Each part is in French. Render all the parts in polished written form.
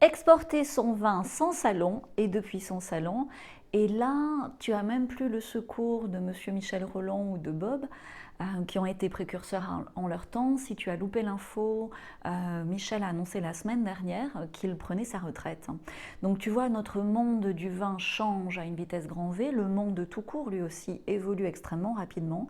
exporter son vin sans salon et depuis son salon. Et là, tu as même plus le secours de Monsieur Michel Rolland ou de Bob, qui ont été précurseurs en leur temps. Si tu as loupé l'info, Michel a annoncé la semaine dernière qu'il prenait sa retraite. Donc tu vois, notre monde du vin change à une vitesse grand V, le monde tout court lui aussi évolue extrêmement rapidement.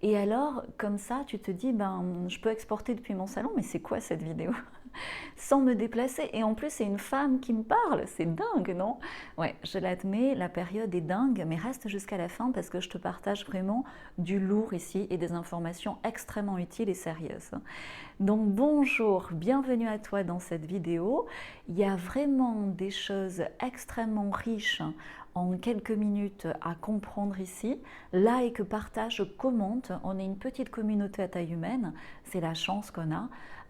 Et alors, comme ça, tu te dis, ben, je peux exporter depuis mon salon, mais c'est quoi cette vidéo? Sans me déplacer. Et en plus, c'est une femme qui me parle. C'est dingue, non? Ouais, je l'admets, la période est dingue, mais reste jusqu'à la fin parce que je te partage vraiment du lourd ici et des informations extrêmement utiles et sérieuses. Donc bonjour, bienvenue à toi dans cette vidéo. Il y a vraiment des choses extrêmement riches en quelques minutes à comprendre ici. Like, partage, commente. On est une petite communauté à taille humaine. C'est la chance qu'on a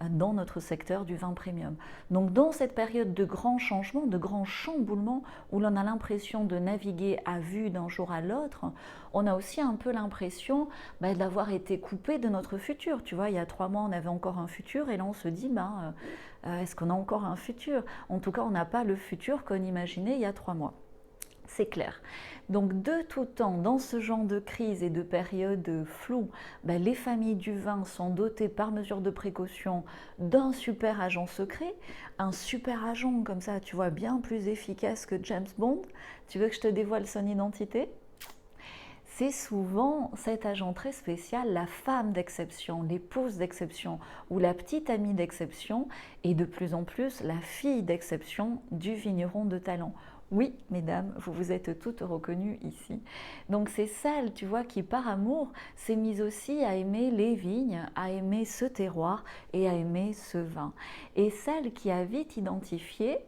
dans notre secteur du vin premium. Donc dans cette période de grands changements, de grands chamboulements, où l'on a l'impression de naviguer à vue d'un jour à l'autre, on a aussi un peu l'impression d'avoir été coupé de notre futur. Tu vois, il y a 3 mois, on avait encore un futur, et là on se dit, est-ce qu'on a encore un futur? En tout cas, on n'a pas le futur qu'on imaginait il y a 3 mois. C'est clair. Donc de tout temps, dans ce genre de crise et de période floue, les familles du vin sont dotées par mesure de précaution d'un super agent secret, un super agent comme ça, tu vois, bien plus efficace que James Bond. Tu veux que je te dévoile son identité? C'est souvent cet agent très spécial, la femme d'exception, l'épouse d'exception ou la petite amie d'exception et de plus en plus la fille d'exception du vigneron de talent. Oui, mesdames, vous vous êtes toutes reconnues ici. Donc c'est celle, tu vois, qui par amour s'est mise aussi à aimer les vignes, à aimer ce terroir et à aimer ce vin. Et celle qui a vite identifié,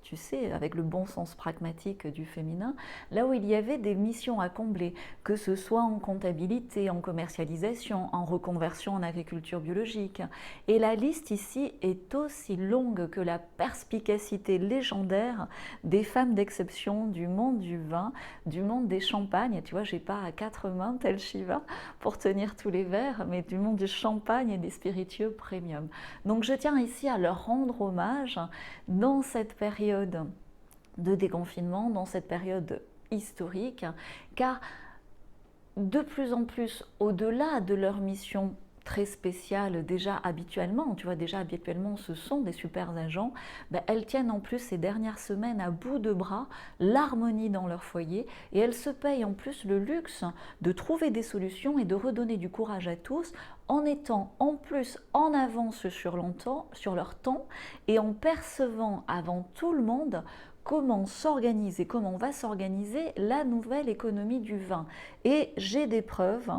tu sais, avec le bon sens pragmatique du féminin, là où il y avait des missions à combler, que ce soit en comptabilité, en commercialisation, en reconversion en agriculture biologique. Et la liste ici est aussi longue que la perspicacité légendaire des femmes d'exception du monde du vin, du monde des champagnes. Tu vois, j'ai pas à 4 mains tel Shiva pour tenir tous les verres, mais du monde du champagne et des spiritueux premium. Donc je tiens ici à leur rendre hommage dans cette période de déconfinement, dans cette période historique, car de plus en plus, au-delà de leur mission très spéciale déjà habituellement, tu vois, déjà habituellement ce sont des super agents, elles tiennent en plus ces dernières semaines à bout de bras l'harmonie dans leur foyer et elles se payent en plus le luxe de trouver des solutions et de redonner du courage à tous en étant en plus en avance sur leur temps et en percevant avant tout le monde comment s'organiser, comment va s'organiser la nouvelle économie du vin. Et j'ai des preuves,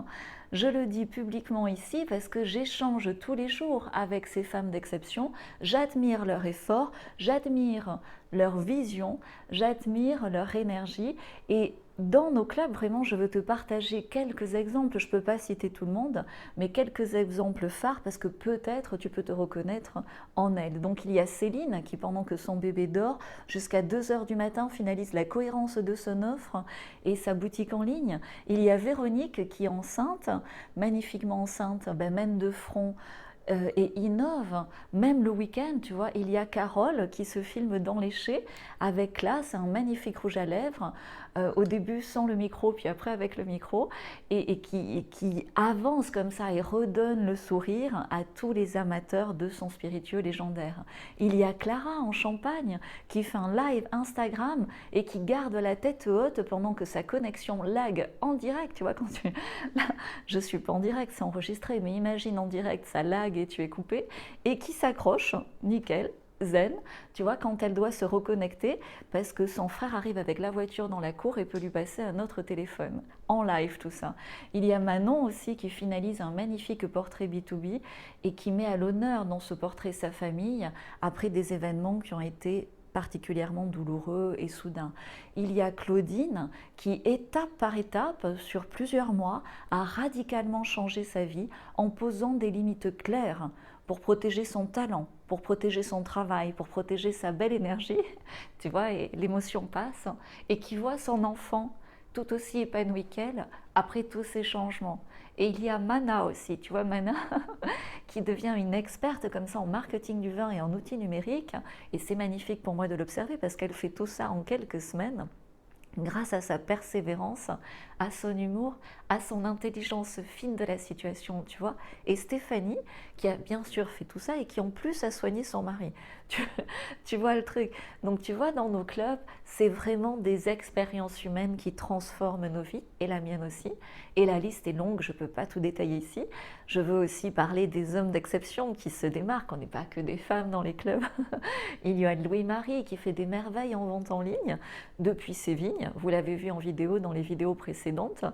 je le dis publiquement ici parce que j'échange tous les jours avec ces femmes d'exception, j'admire leur effort, j'admire leur vision, j'admire leur énergie et dans nos clubs, vraiment, je veux te partager quelques exemples. Je ne peux pas citer tout le monde, mais quelques exemples phares parce que peut-être tu peux te reconnaître en elles. Donc il y a Céline qui, pendant que son bébé dort, jusqu'à 2 heures du matin, finalise la cohérence de son offre et sa boutique en ligne. Il y a Véronique qui est enceinte, magnifiquement enceinte, mène de front et innove, même le week-end, tu vois, il y a Carole qui se filme dans l'éché avec classe, un magnifique rouge à lèvres, au début sans le micro, puis après avec le micro, et qui avance comme ça et redonne le sourire à tous les amateurs de son spiritueux légendaire. Il y a Clara en Champagne qui fait un live Instagram et qui garde la tête haute pendant que sa connexion lag en direct, tu vois, quand tu... Là, je suis pas en direct, c'est enregistré, mais imagine en direct, ça lag et tu es coupé, et qui s'accroche, nickel, zen, tu vois, quand elle doit se reconnecter parce que son frère arrive avec la voiture dans la cour et peut lui passer un autre téléphone. En live, tout ça. Il y a Manon aussi qui finalise un magnifique portrait B2B et qui met à l'honneur dans ce portrait sa famille après des événements qui ont été particulièrement douloureux et soudain. Il y a Claudine qui, étape par étape, sur plusieurs mois, a radicalement changé sa vie en posant des limites claires pour protéger son talent, pour protéger son travail, pour protéger sa belle énergie, tu vois, et l'émotion passe, et qui voit son enfant tout aussi épanoui qu'elle après tous ces changements. Et il y a Mana aussi, tu vois, Mana qui devient une experte comme ça en marketing du vin et en outils numériques. Et c'est magnifique pour moi de l'observer parce qu'elle fait tout ça en quelques semaines grâce à sa persévérance, à son humour, à son intelligence fine de la situation, tu vois. Et Stéphanie, qui a bien sûr fait tout ça et qui en plus a soigné son mari. Tu, tu vois le truc. Donc tu vois, dans nos clubs, c'est vraiment des expériences humaines qui transforment nos vies, et la mienne aussi. Et la liste est longue, je ne peux pas tout détailler ici. Je veux aussi parler des hommes d'exception qui se démarquent. On n'est pas que des femmes dans les clubs. Il y a Louis-Marie qui fait des merveilles en vente en ligne depuis ses vignes. Vous l'avez vu en vidéo dans les vidéos précédentes.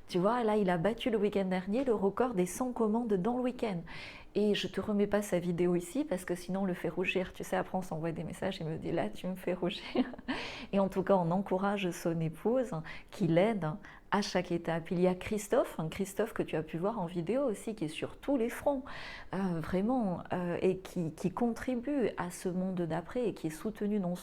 Tu vois, là, il a battu le week-end dernier le record des 100 commandes dans le week-end. Et je ne te remets pas sa vidéo ici parce que sinon on le fait rougir. Tu sais, après on s'envoie des messages et il me dit là, tu me fais rougir. Et en tout cas, on encourage son épouse qui l'aide à chaque étape. Il y a Christophe, Christophe que tu as pu voir en vidéo aussi, qui est sur tous les fronts, vraiment, et qui contribue à ce monde d'après et qui est soutenu dans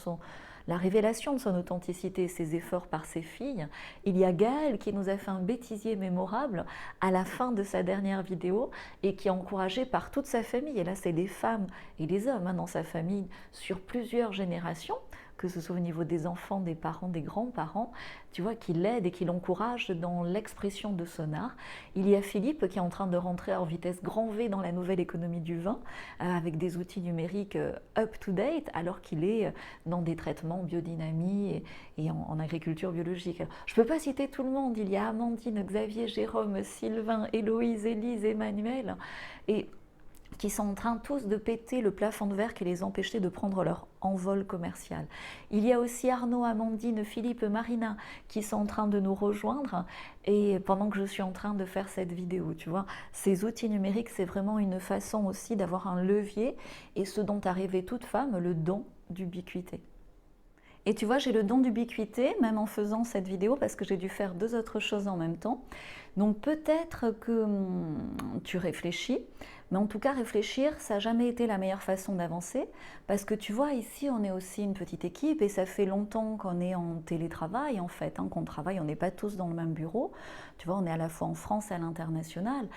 la révélation de son authenticité et ses efforts par ses filles. Il y a Gaël qui nous a fait un bêtisier mémorable à la fin de sa dernière vidéo et qui est encouragé par toute sa famille. Et là, c'est des femmes et des hommes dans sa famille sur plusieurs générations, que ce soit au niveau des enfants, des parents, des grands-parents, tu vois, qui l'aident et qui l'encouragent dans l'expression de son art. Il y a Philippe qui est en train de rentrer en vitesse grand V dans la nouvelle économie du vin, avec des outils numériques up-to-date, alors qu'il est dans des traitements biodynamie et en agriculture biologique. Je ne peux pas citer tout le monde, il y a Amandine, Xavier, Jérôme, Sylvain, Héloïse, Élise, Emmanuel, et qui sont en train tous de péter le plafond de verre qui les empêchait de prendre leur envol commercial. Il y a aussi Arnaud, Amandine, Philippe, Marina qui sont en train de nous rejoindre et pendant que je suis en train de faire cette vidéo, tu vois, ces outils numériques, c'est vraiment une façon aussi d'avoir un levier et ce dont a rêvé toute femme, le don d'ubiquité. Et tu vois, j'ai le don d'ubiquité, même en faisant cette vidéo, parce que j'ai dû faire deux autres choses en même temps. Donc peut-être que tu réfléchis, mais en tout cas, réfléchir, ça n'a jamais été la meilleure façon d'avancer, parce que tu vois, ici, on est aussi une petite équipe, et ça fait longtemps qu'on est en télétravail, en fait, qu'on travaille, on n'est pas tous dans le même bureau. Tu vois, on est à la fois en France et à l'international.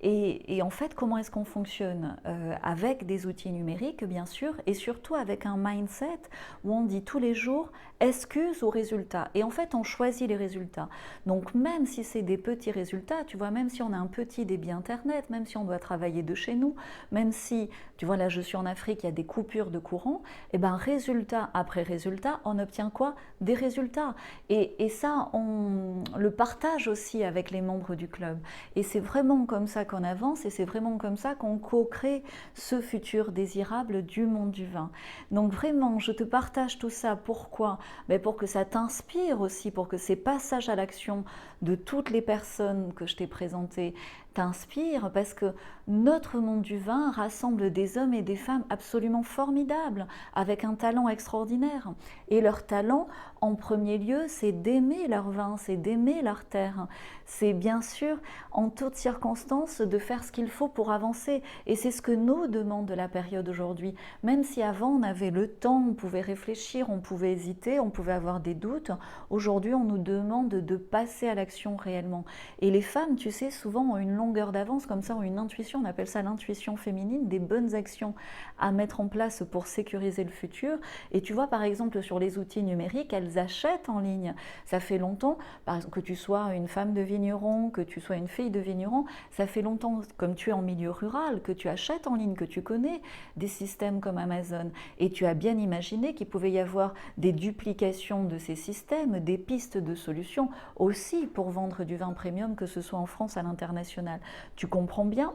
Et en fait, comment est-ce qu'on fonctionne avec des outils numériques, bien sûr, et surtout avec un mindset où on dit tous les jours excuse aux résultats. Et en fait, on choisit les résultats. Donc, même si c'est des petits résultats, tu vois, même si on a un petit débit Internet, même si on doit travailler de chez nous, même si, tu vois, là, je suis en Afrique, il y a des coupures de courant, et bien, résultat après résultat, on obtient quoi? Des résultats. Et ça, on le partage aussi avec les membres du club. Et c'est vraiment comme ça qu'on avance et c'est vraiment comme ça qu'on co-crée ce futur désirable du monde du vin. Donc vraiment, je te partage tout ça. Pourquoi? Mais pour que ça t'inspire aussi, pour que ces passages à l'action de toutes les personnes que je t'ai présentées t'inspirent, parce que notre monde du vin rassemble des hommes et des femmes absolument formidables, avec un talent extraordinaire. Et leur talent, en premier lieu, c'est d'aimer leur vin, c'est d'aimer leur terre. C'est bien sûr, en toutes circonstances, de faire ce qu'il faut pour avancer. Et c'est ce que nous demande la période aujourd'hui. Même si avant, on avait le temps, on pouvait réfléchir, on pouvait hésiter, on pouvait avoir des doutes, aujourd'hui, on nous demande de passer à l'action réellement. Et les femmes, tu sais, souvent ont une longueur d'avance, comme ça, ont une intuition, on appelle ça l'intuition féminine, des bonnes actions à mettre en place pour sécuriser le futur. Et tu vois, par exemple, sur les outils numériques, elles achètent en ligne. Ça fait longtemps, par exemple, que tu sois une femme de vigneron, que tu sois une fille de vigneron, ça fait longtemps, comme tu es en milieu rural, que tu achètes en ligne, que tu connais des systèmes comme Amazon. Et tu as bien imaginé qu'il pouvait y avoir des duplications de ces systèmes, des pistes de solutions aussi pour vendre du vin premium, que ce soit en France à l'international. Tu comprends bien,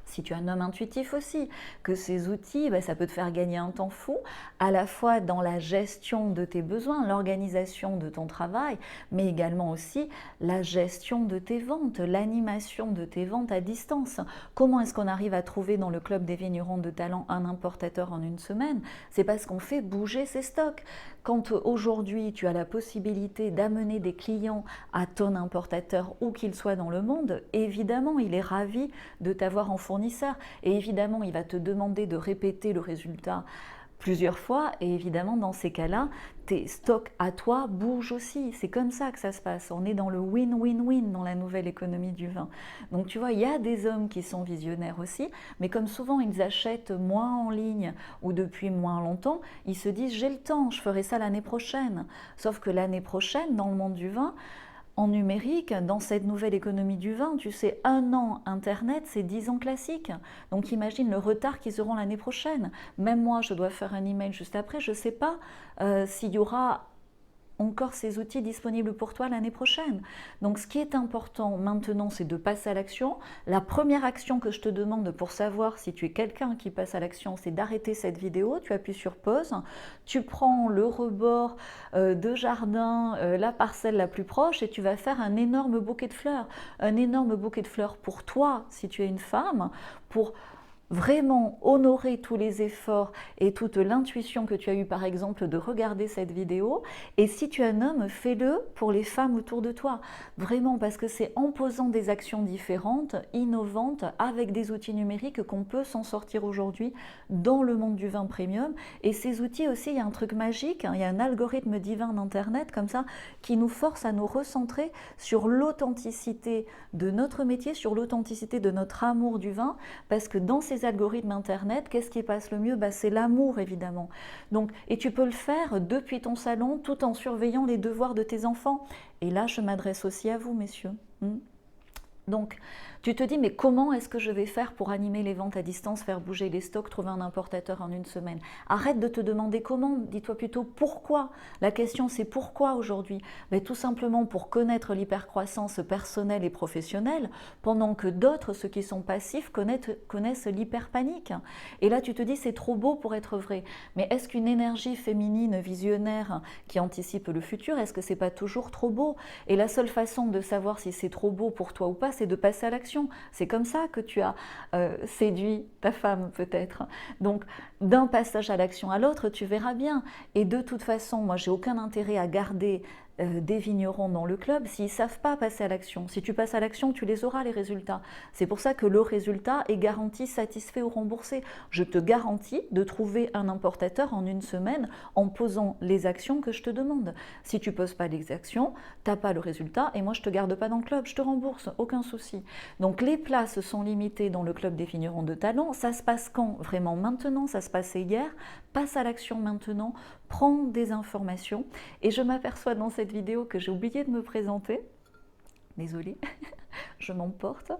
si tu es un homme intuitif aussi, que ces outils, ça peut te faire gagner un temps fou, à la fois dans la gestion de tes besoins, l'organisation de ton travail, mais également aussi la gestion de tes ventes, l'animation de tes ventes à distance. Comment est-ce qu'on arrive à trouver dans le club des vignerons de talent un importateur en une semaine? C'est parce qu'on fait bouger ses stocks. Quand aujourd'hui tu as la possibilité d'amener des clients à ton importateur où qu'il soit dans le monde, évidemment il est ravi de t'avoir en fournisseur et évidemment il va te demander de répéter le résultat plusieurs fois et évidemment dans ces cas-là, tes stocks à toi bougent aussi. C'est comme ça que ça se passe. On est dans le win-win-win dans la nouvelle économie du vin. Donc tu vois, il y a des hommes qui sont visionnaires aussi, mais comme souvent ils achètent moins en ligne ou depuis moins longtemps, ils se disent j'ai le temps, je ferai ça l'année prochaine. Sauf que l'année prochaine, dans le monde du vin, en numérique, dans cette nouvelle économie du vin, tu sais, 1 an Internet, c'est 10 ans classique. Donc imagine le retard qu'ils auront l'année prochaine. Même moi, je dois faire un email juste après, je ne sais pas s'il y aura encore ces outils disponibles pour toi l'année prochaine. Donc ce qui est important maintenant, c'est de passer à l'action. La première action que je te demande pour savoir si tu es quelqu'un qui passe à l'action, c'est d'arrêter cette vidéo. Tu appuies sur pause, tu prends le rebord de jardin, la parcelle la plus proche et tu vas faire un énorme bouquet de fleurs. Un énorme bouquet de fleurs pour toi, si tu es une femme, pour vraiment honorer tous les efforts et toute l'intuition que tu as eu par exemple de regarder cette vidéo. Et si tu es un homme, fais-le pour les femmes autour de toi. Vraiment, parce que c'est en posant des actions différentes, innovantes, avec des outils numériques qu'on peut s'en sortir aujourd'hui dans le monde du vin premium. Et ces outils aussi, il y a un truc magique, il y a un algorithme divin d'Internet comme ça qui nous force à nous recentrer sur l'authenticité de notre métier, sur l'authenticité de notre amour du vin, parce que dans ces algorithmes Internet, qu'est-ce qui passe le mieux? C'est l'amour, évidemment. Donc, et tu peux le faire depuis ton salon, tout en surveillant les devoirs de tes enfants. Et là, je m'adresse aussi à vous, messieurs. Donc, tu te dis, mais comment est-ce que je vais faire pour animer les ventes à distance, faire bouger les stocks, trouver un importateur en une semaine? Arrête de te demander comment, dis-toi plutôt pourquoi. La question, c'est pourquoi aujourd'hui? Tout simplement pour connaître l'hypercroissance personnelle et professionnelle, pendant que d'autres, ceux qui sont passifs, connaissent l'hyperpanique. Et là, tu te dis, c'est trop beau pour être vrai. Mais est-ce qu'une énergie féminine visionnaire qui anticipe le futur, est-ce que c'est pas toujours trop beau? Et la seule façon de savoir si c'est trop beau pour toi ou pas, c'est de passer à l'action. C'est comme ça que tu as séduit ta femme peut-être. Donc d'un passage à l'action à l'autre, tu verras bien. Et de toute façon, moi j'ai aucun intérêt à garder des vignerons dans le club s'ils ne savent pas passer à l'action. Si tu passes à l'action, tu les auras les résultats. C'est pour ça que le résultat est garanti, satisfait ou remboursé. Je te garantis de trouver un importateur en une semaine en posant les actions que je te demande. Si tu ne poses pas les actions, tu n'as pas le résultat et moi je ne te garde pas dans le club, je te rembourse, aucun souci. Donc les places sont limitées dans le club des vignerons de talent. Ça se passe quand? Vraiment maintenant, ça se passait hier. Passe à l'action maintenant, prends des informations. Et je m'aperçois dans cette vidéo que j'ai oublié de me présenter. Désolée, je m'emporte.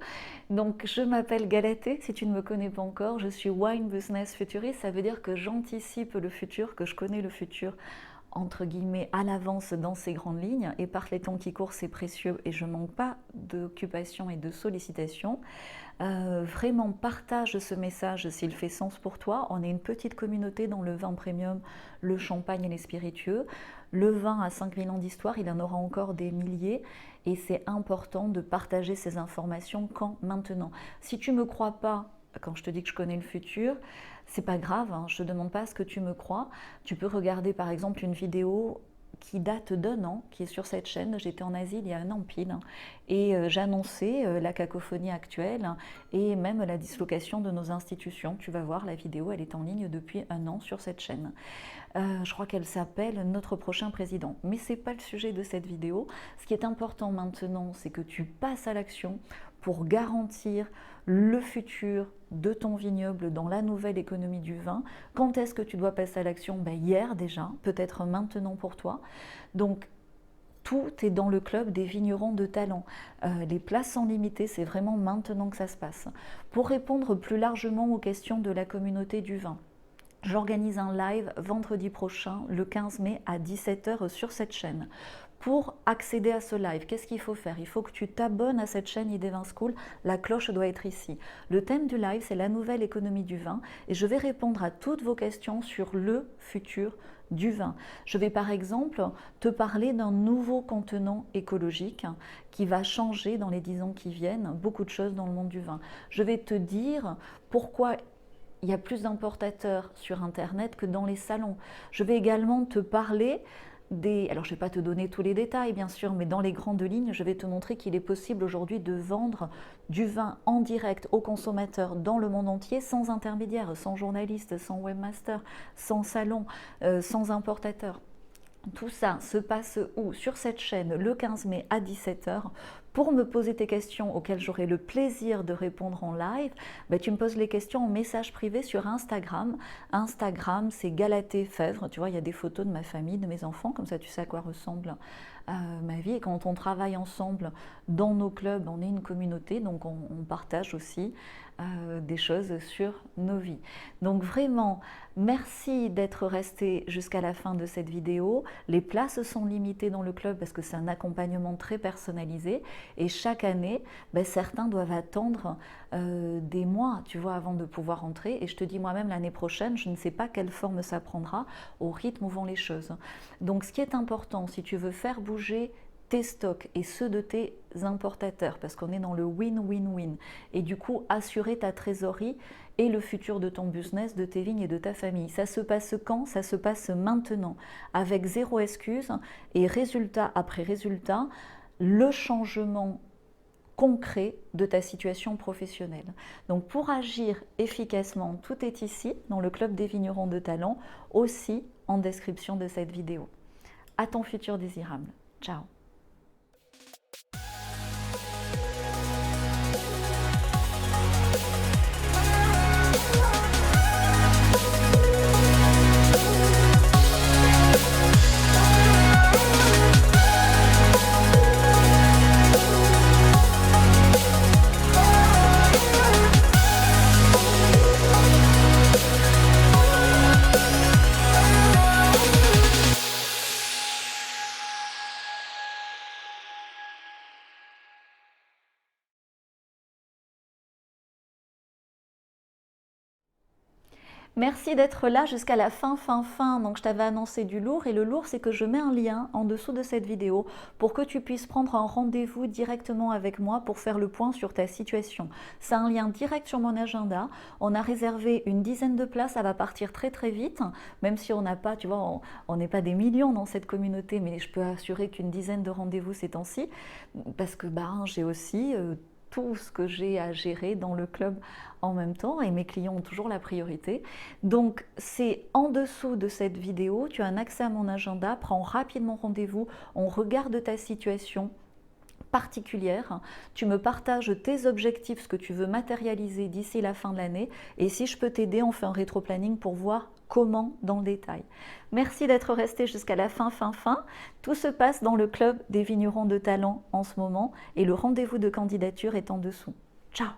Donc je m'appelle Galatée, si tu ne me connais pas encore, je suis Wine Business Futurist, ça veut dire que j'anticipe le futur, que je connais le futur entre guillemets à l'avance dans ces grandes lignes, et par les temps qui courent c'est précieux et je ne manque pas d'occupation et de sollicitations. Vraiment partage ce message s'il fait sens pour toi. On est une petite communauté dans le vin premium, le champagne et les spiritueux. Le vin a 5000 ans d'histoire, il en aura encore des milliers et c'est important de partager ces informations quand maintenant. Si tu ne me crois pas quand je te dis que je connais le futur, c'est pas grave, hein, je ne demande pas à ce que tu me crois. Tu peux regarder par exemple une vidéo qui date d'1 an, qui est sur cette chaîne. J'étais en Asie il y a 1 an pile et j'annonçais la cacophonie actuelle et même la dislocation de nos institutions. Tu vas voir, la vidéo, elle est en ligne depuis 1 an sur cette chaîne. Je crois qu'elle s'appelle Notre prochain président. Mais ce n'est pas le sujet de cette vidéo. Ce qui est important maintenant, c'est que tu passes à l'action pour garantir le futur de ton vignoble dans la nouvelle économie du vin. Quand est-ce que tu dois passer à l'action? Hier déjà, peut-être maintenant pour toi. Donc, tout est dans le club des vignerons de talent. Les places sont limitées, c'est vraiment maintenant que ça se passe. Pour répondre plus largement aux questions de la communauté du vin, j'organise un live vendredi prochain, le 15 mai à 17 h sur cette chaîne. Pour accéder à ce live, qu'est-ce qu'il faut faire? Il faut que tu t'abonnes à cette chaîne ID Vin School, la cloche doit être ici. Le thème du live, c'est la nouvelle économie du vin et je vais répondre à toutes vos questions sur le futur du vin. Je vais par exemple te parler d'un nouveau contenant écologique qui va changer dans les 10 ans qui viennent beaucoup de choses dans le monde du vin. Je vais te dire pourquoi il y a plus d'importateurs sur Internet que dans les salons. Je vais également te parler Alors, je ne vais pas te donner tous les détails, bien sûr, mais dans les grandes lignes, je vais te montrer qu'il est possible aujourd'hui de vendre du vin en direct aux consommateurs dans le monde entier, sans intermédiaire, sans journaliste, sans webmaster, sans salon, sans importateur. Tout ça se passe où? Sur cette chaîne le 15 mai à 17h. Pour me poser tes questions auxquelles j'aurai le plaisir de répondre en live, tu me poses les questions en message privé sur Instagram. Instagram, c'est Galatée Fèvre. Tu vois, il y a des photos de ma famille, de mes enfants, comme ça tu sais à quoi ressemble ma vie. Et quand on travaille ensemble dans nos clubs, on est une communauté, donc on partage aussi des choses sur nos vies. Donc vraiment, merci d'être resté jusqu'à la fin de cette vidéo. Les places sont limitées dans le club parce que c'est un accompagnement très personnalisé et chaque année, certains doivent attendre des mois, tu vois, avant de pouvoir entrer. Et je te dis moi-même, l'année prochaine, je ne sais pas quelle forme ça prendra au rythme où vont les choses. Donc ce qui est important, si tu veux faire bouger tes stocks et ceux de tes importateurs, parce qu'on est dans le win-win-win, et du coup assurer ta trésorerie et le futur de ton business, de tes vignes et de ta famille. Ça se passe quand? Ça se passe maintenant, avec zéro excuse et résultat après résultat, le changement concret de ta situation professionnelle. Donc pour agir efficacement, tout est ici, dans le Club des Vignerons de Talent, aussi en description de cette vidéo. À ton futur désirable. Ciao. Merci d'être là jusqu'à la fin. Donc je t'avais annoncé du lourd et le lourd c'est que je mets un lien en dessous de cette vidéo pour que tu puisses prendre un rendez-vous directement avec moi pour faire le point sur ta situation. C'est un lien direct sur mon agenda. On a réservé une dizaine de places, ça va partir très très vite, même si on n'a pas, tu vois, on n'est pas des millions dans cette communauté, mais je peux assurer qu'une dizaine de rendez-vous ces temps-ci, parce que j'ai aussi tout ce que j'ai à gérer dans le club en même temps et mes clients ont toujours la priorité. Donc c'est en dessous de cette vidéo, tu as un accès à mon agenda, prends rapidement rendez-vous, on regarde ta situation particulière, tu me partages tes objectifs, ce que tu veux matérialiser d'ici la fin de l'année et si je peux t'aider, on fait un rétro-planning pour voir comment dans le détail. Merci d'être resté jusqu'à la fin. Tout se passe dans le Club des Vignerons de Talent en ce moment et le rendez-vous de candidature est en dessous. Ciao!